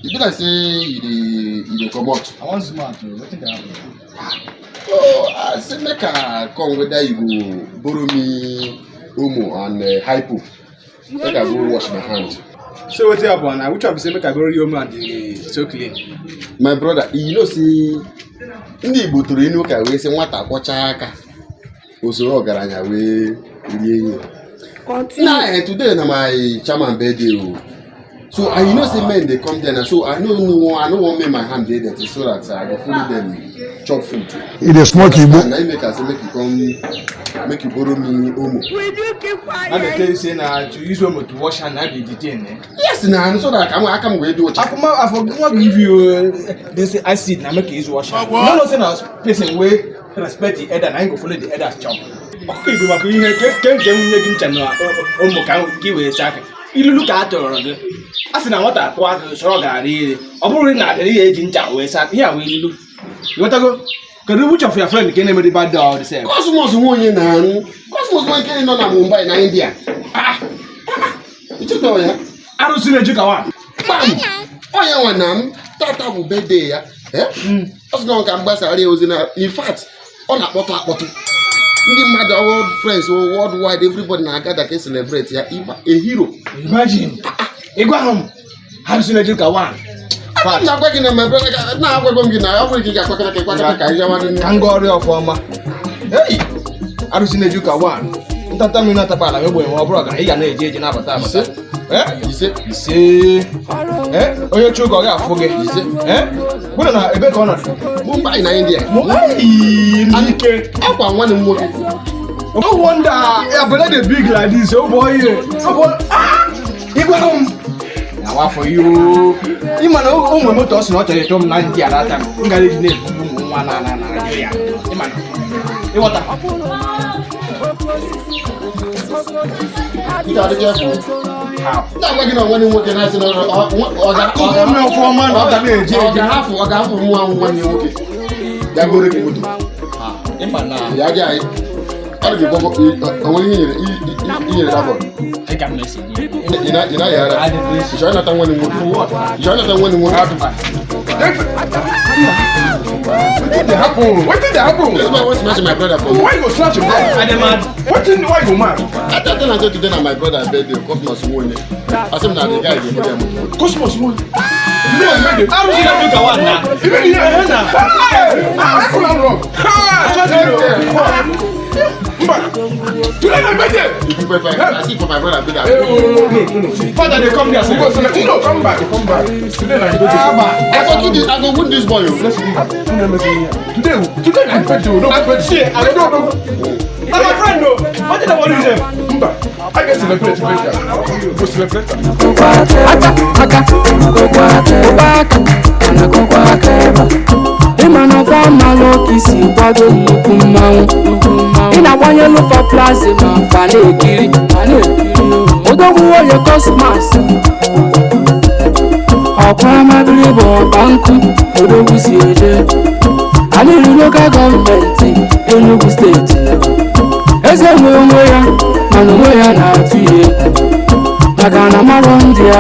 Did I say you come out? I want smart. What think I happen? Oh, I said make I come whether you go borrow me Omo and Hypo. Make I go wash my hand. So what happen? I wish I say make I borrow you Omo and the so clean. My brother, you know see ndị Igbo tụrụ enu ka wee sị nwata kwọcha aka usoro ọgaranya wee rie ihe. Nah, today na my chairman birthday. So I know say men they come there now. So I don't want make my hand there dirty so that I go follow them chop food. It is smart you and I make us make you come make you borrow me Omo. I dey tell you say na to use Omo to wash hand I be detain. Yes, now so that I can go do what. I forgot give you this acid na make you use wash hand. No say na person wey respect the elder na go follow the elder chop. Okay, do what you hear ke nye gi nchano Omo ka ki we saka. Ilulu ka atoro gị. Asị na nwata akwa gị soro gari. Ọ bụrụ na adịrị ya eji ncha we saka. Ihe a we ilu. You want to go? Can which of your friend can name the bad dog the same? Cosmos won't now. Cosmos won't get in Mumbai in India. You know, yeah? I don't see the Jukawan. Oh, yeah, one nam. Tata will be there. Eh? As long as Ambassador was in fact, on a bottle. The mother, world friends, worldwide, everybody now gather can celebrate. Yeah, a hero. Imagine. Iguam. Have seen a Jukawan. I'm not working on my brother. Now we're going to now. I'm working at Kangori of Wama. Hey, I don't see the Jukawan. Tata Minata Pala, we were broken. He and a judge in Avatar. Eh? You see? Eh? Oh, you took out forget. You see? Eh? What are a bit on Mumbai in India? Mumbai. I want one more. No wonder I've got a big like this. Oh boy. Oh boy. Ah! Iguam. Now for you. You man, oh, my motor's not a tom 90 at that time. You got his name. You man. You want You got to get how? Not working on one working as an order foreman or half of one year. That would be good. Yeah, I'll be I can miss it. You know, I didn't Jonathan winning what? Jonathan winning what? What did happen? This man was smashing my brother for me. Why you slash him? What did why you mad? I thought I said today my brother birthday, Cosmos won. I said that the guy is for them. Cosmos won. You know I don't see that you can now. Even in your hand now. Today my birthday. If you prefer, I see for my brother birthday. No. Father, they come here. No, come back. Today I go to. I go win this boy. Today my birthday. No, but see, I don't know. I'm my friend though. What did I want to say? I guess celebrate later. Go celebrate. Imano kwa malo kisi kwado mkumau. Ina wanye lufa plaza mfane kiri. Odogu woye cosmos. Okwa madribo banku. Odogu siyeje. Ani local government Enugu state. Eze mwe ya, manu mwe ya na atuye. Magana marondia.